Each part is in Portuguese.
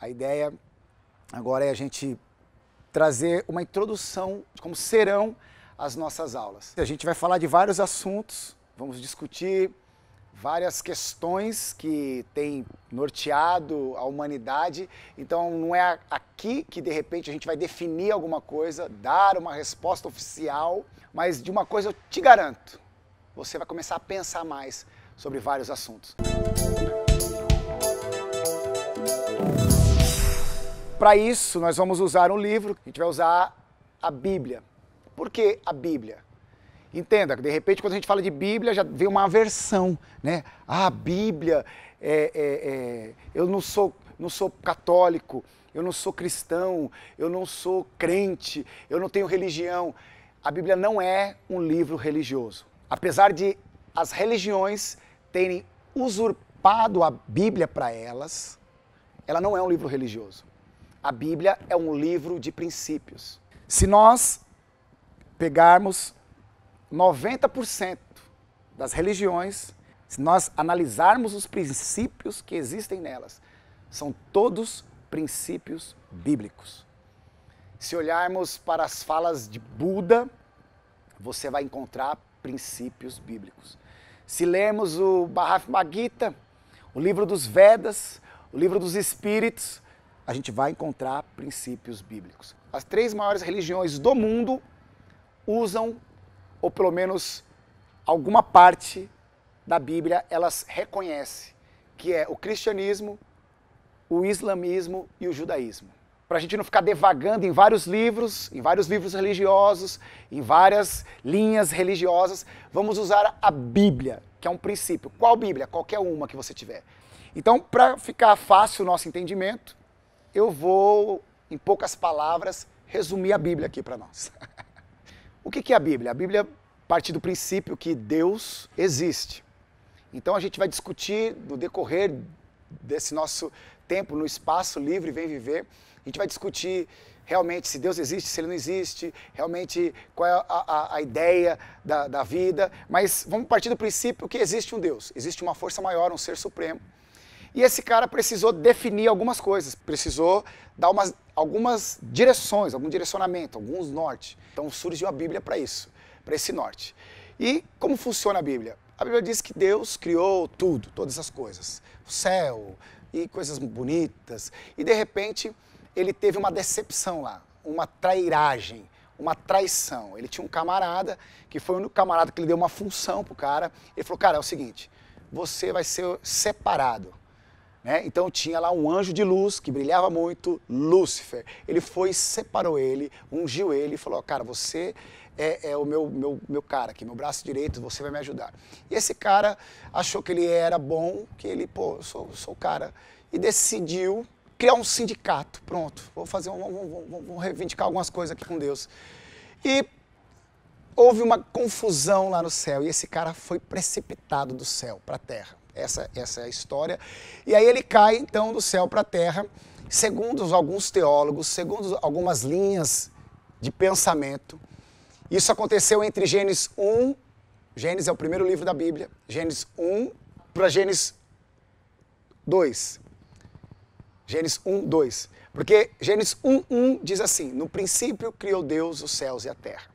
A ideia agora é a gente trazer uma introdução de como serão as nossas aulas. A gente vai falar de vários assuntos, vamos discutir várias questões que têm norteado a humanidade. Então não é aqui que de repente a gente vai definir alguma coisa, dar uma resposta oficial, mas de uma coisa eu te garanto, você vai começar a pensar mais sobre vários assuntos. Para isso, nós vamos usar um livro, a gente vai usar a Bíblia. Por que a Bíblia? Entenda, de repente, quando a gente fala de Bíblia, já vem uma aversão, né? Ah, Bíblia, eu não sou católico, eu não sou cristão, eu não sou crente, eu não tenho religião. A Bíblia não é um livro religioso. Apesar de as religiões terem usurpado a Bíblia para elas, ela não é um livro religioso. A Bíblia é um livro de princípios. Se nós pegarmos 90% das religiões, se nós analisarmos os princípios que existem nelas, são todos princípios bíblicos. Se olharmos para as falas de Buda, você vai encontrar princípios bíblicos. Se lermos o Bhagavad Gita, o livro dos Vedas, o livro dos Espíritos, a gente vai encontrar princípios bíblicos. As 3 maiores religiões do mundo usam, ou pelo menos alguma parte da Bíblia, elas reconhecem, que é o cristianismo, o islamismo e o judaísmo. Para a gente não ficar devagando em vários livros religiosos, em várias linhas religiosas, vamos usar a Bíblia, que é um princípio. Qual Bíblia? Qualquer uma que você tiver. Então, para ficar fácil o nosso entendimento, eu vou, em poucas palavras, resumir a Bíblia aqui para nós. O que é a Bíblia? A Bíblia parte do princípio que Deus existe. Então a gente vai discutir no decorrer desse nosso tempo no espaço livre Vem Viver, a gente vai discutir realmente se Deus existe, se Ele não existe, realmente qual é a ideia da vida, mas vamos partir do princípio que existe um Deus, existe uma força maior, um ser supremo. E esse cara precisou definir algumas coisas, precisou dar algumas direções, algum direcionamento, alguns norte. Então surgiu a Bíblia para isso, para esse norte. E como funciona a Bíblia? A Bíblia diz que Deus criou tudo, todas as coisas, o céu e coisas bonitas. E de repente ele teve uma decepção lá, uma trairagem, uma traição. Ele tinha um camarada, que foi o único camarada que ele deu uma função pro cara. Ele falou, cara, é o seguinte, você vai ser separado. Então tinha lá um anjo de luz que brilhava muito, Lúcifer. Ele foi, separou ele, ungiu ele e falou, cara, você é o meu cara aqui, meu braço direito, você vai me ajudar. E esse cara achou que ele era bom, que ele, pô, eu sou o cara. E decidiu criar um sindicato, pronto, vou reivindicar algumas coisas aqui com Deus. E houve uma confusão lá no céu e esse cara foi precipitado do céu para a terra. Essa é a história. E aí ele cai, então, do céu para a terra, segundo alguns teólogos, segundo algumas linhas de pensamento. Isso aconteceu entre Gênesis 1, Gênesis é o primeiro livro da Bíblia, Gênesis 1 para Gênesis 2. Gênesis 1, 2. Porque Gênesis 1, 1 diz assim, no princípio criou Deus os céus e a terra.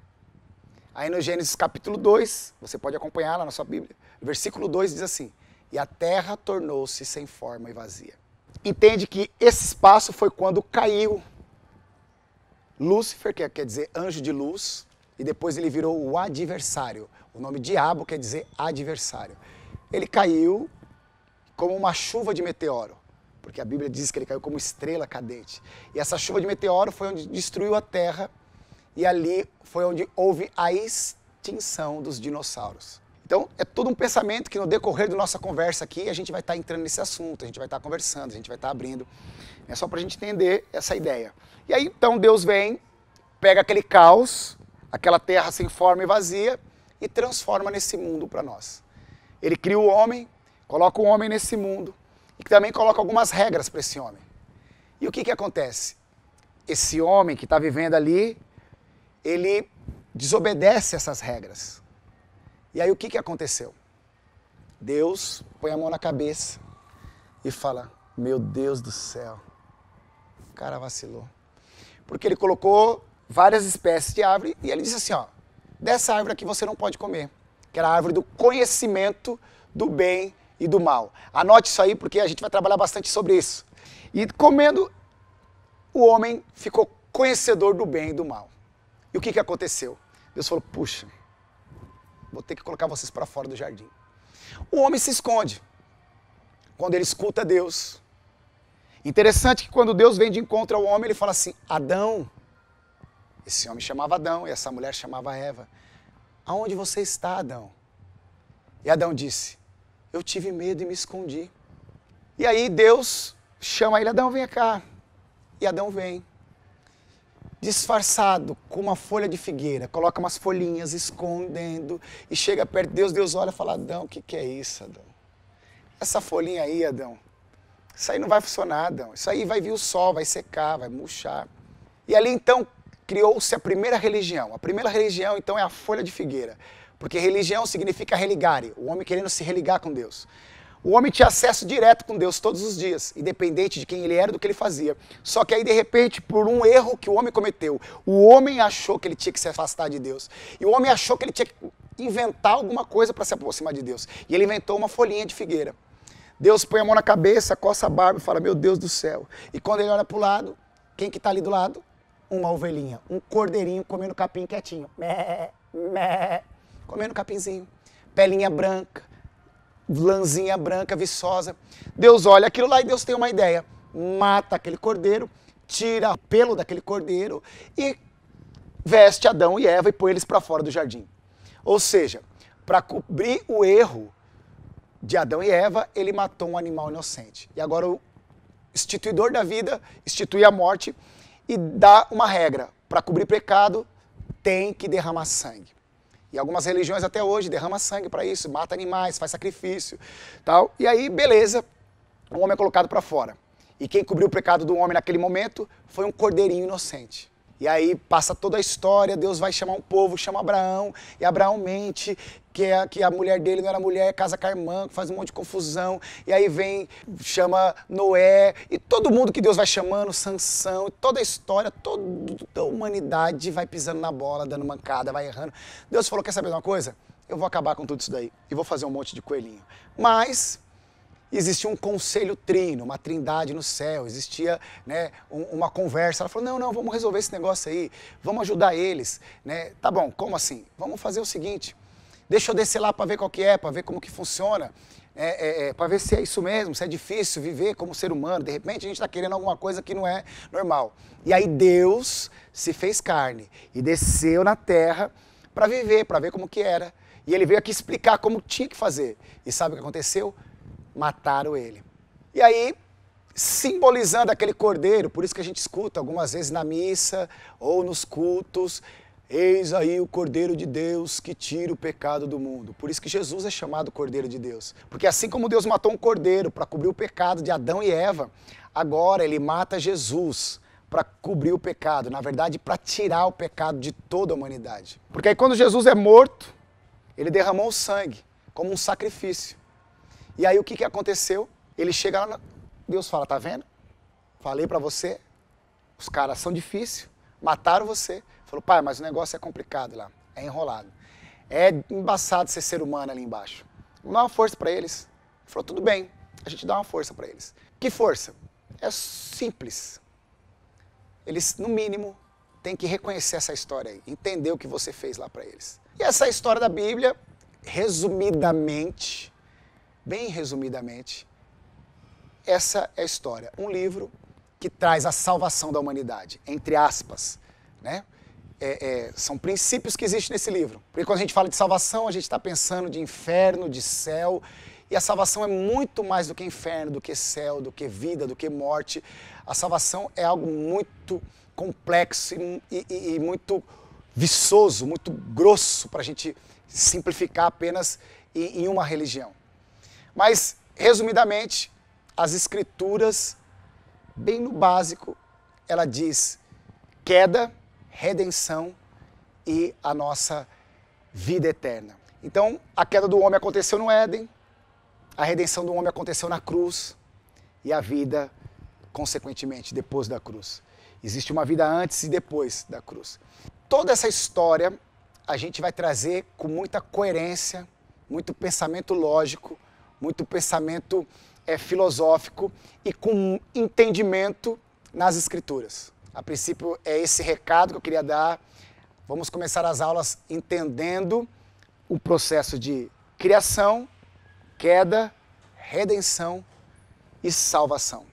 Aí no Gênesis capítulo 2, você pode acompanhar lá na sua Bíblia, o versículo 2 diz assim, e a terra tornou-se sem forma e vazia. Entende que esse espaço foi quando caiu Lúcifer, que quer dizer anjo de luz, e depois ele virou o adversário. O nome diabo quer dizer adversário. Ele caiu como uma chuva de meteoro, porque a Bíblia diz que ele caiu como estrela cadente. E essa chuva de meteoro foi onde destruiu a terra, e ali foi onde houve a extinção dos dinossauros. Então, é todo um pensamento que no decorrer da nossa conversa aqui, a gente vai estar entrando nesse assunto, a gente vai estar conversando, a gente vai estar abrindo. É só para a gente entender essa ideia. E aí, então, Deus vem, pega aquele caos, aquela terra sem forma e vazia, e transforma nesse mundo para nós. Ele cria o homem, coloca o homem nesse mundo, e também coloca algumas regras para esse homem. E o que acontece? Esse homem que está vivendo ali, ele desobedece essas regras. E aí o que aconteceu? Deus põe a mão na cabeça e fala, meu Deus do céu, cara vacilou. Porque ele colocou várias espécies de árvore e ele disse assim, ó, dessa árvore aqui você não pode comer, que era a árvore do conhecimento do bem e do mal. Anote isso aí porque a gente vai trabalhar bastante sobre isso. E comendo, o homem ficou conhecedor do bem e do mal. E o que aconteceu? Deus falou, puxa, vou ter que colocar vocês para fora do jardim. O homem se esconde quando ele escuta Deus. Interessante que quando Deus vem de encontro ao homem, ele fala assim, Adão, esse homem chamava Adão e essa mulher chamava Eva, aonde você está, Adão? E Adão disse, eu tive medo e me escondi. E aí Deus chama ele, Adão, vem cá. E Adão vem, disfarçado, com uma folha de figueira, coloca umas folhinhas, escondendo, e chega perto de Deus, Deus olha e fala, Adão, o que é isso, Adão? Essa folhinha aí, Adão, isso aí não vai funcionar, Adão. Isso aí vai vir o sol, vai secar, vai murchar. E ali então criou-se a primeira religião. A primeira religião então é a folha de figueira. Porque religião significa religare, o homem querendo se religar com Deus. O homem tinha acesso direto com Deus todos os dias, independente de quem ele era, do que ele fazia. Só que aí, de repente, por um erro que o homem cometeu, o homem achou que ele tinha que se afastar de Deus. E o homem achou que ele tinha que inventar alguma coisa para se aproximar de Deus. E ele inventou uma folhinha de figueira. Deus põe a mão na cabeça, coça a barba e fala, meu Deus do céu. E quando ele olha para o lado, quem que está ali do lado? Uma ovelhinha, um cordeirinho comendo capim quietinho. Mé, mé, comendo capinzinho. Pelinha branca, lãzinha branca, viçosa. Deus olha aquilo lá e Deus tem uma ideia. Mata aquele cordeiro, tira o pelo daquele cordeiro e veste Adão e Eva e põe eles para fora do jardim. Ou seja, para cobrir o erro de Adão e Eva, ele matou um animal inocente. E agora o instituidor da vida institui a morte e dá uma regra. Para cobrir pecado, tem que derramar sangue. E algumas religiões até hoje derramam sangue para isso, mata animais, faz sacrifício, tal. E aí, beleza, o homem é colocado para fora. E quem cobriu o pecado do homem naquele momento foi um cordeirinho inocente. E aí passa toda a história, Deus vai chamar um povo, chama Abraão, e Abraão mente que a mulher dele não era mulher, casa com a irmã, faz um monte de confusão, e aí vem, chama Noé, e todo mundo que Deus vai chamando, Sansão, e toda a história, toda a humanidade vai pisando na bola, dando mancada, vai errando. Deus falou, quer saber de uma coisa? Eu vou acabar com tudo isso daí, e vou fazer um monte de coelhinho. Mas existia um conselho trino, uma trindade no céu, existia, né, uma conversa. Ela falou, não, vamos resolver esse negócio aí, vamos ajudar eles. Né? Tá bom, como assim? Vamos fazer o seguinte, deixa eu descer lá para ver qual que é, para ver como que funciona, para ver se é isso mesmo, se é difícil viver como ser humano. De repente a gente está querendo alguma coisa que não é normal. E aí Deus se fez carne e desceu na terra para viver, para ver como que era. E ele veio aqui explicar como tinha que fazer. E sabe o que aconteceu? Mataram ele. E aí, simbolizando aquele cordeiro, por isso que a gente escuta algumas vezes na missa ou nos cultos, eis aí o Cordeiro de Deus que tira o pecado do mundo. Por isso que Jesus é chamado Cordeiro de Deus. Porque assim como Deus matou um cordeiro para cobrir o pecado de Adão e Eva, agora ele mata Jesus para cobrir o pecado, na verdade para tirar o pecado de toda a humanidade. Porque aí quando Jesus é morto, ele derramou o sangue como um sacrifício. E aí o que aconteceu? Ele chega lá, Deus fala, tá vendo? Falei pra você, os caras são difíceis, mataram você. Falou, pai, mas o negócio é complicado lá, é enrolado. É embaçado ser ser humano ali embaixo. Vamos dar uma força pra eles. Ele falou, tudo bem, a gente dá uma força pra eles. Que força? É simples. Eles, no mínimo, têm que reconhecer essa história aí, entender o que você fez lá pra eles. E essa história da Bíblia, resumidamente, bem resumidamente, essa é a história. Um livro que traz a salvação da humanidade, entre aspas. Né? São princípios que existem nesse livro. Porque quando a gente fala de salvação, a gente está pensando de inferno, de céu. E a salvação é muito mais do que inferno, do que céu, do que vida, do que morte. A salvação é algo muito complexo e muito viçoso, muito grosso para a gente simplificar apenas em uma religião. Mas, resumidamente, as Escrituras, bem no básico, ela diz queda, redenção e a nossa vida eterna. Então, a queda do homem aconteceu no Éden, a redenção do homem aconteceu na cruz e a vida consequentemente, depois da cruz. Existe uma vida antes e depois da cruz. Toda essa história a gente vai trazer com muita coerência, muito pensamento lógico, muito pensamento filosófico e com entendimento nas Escrituras. A princípio é esse recado que eu queria dar. Vamos começar as aulas entendendo o processo de criação, queda, redenção e salvação.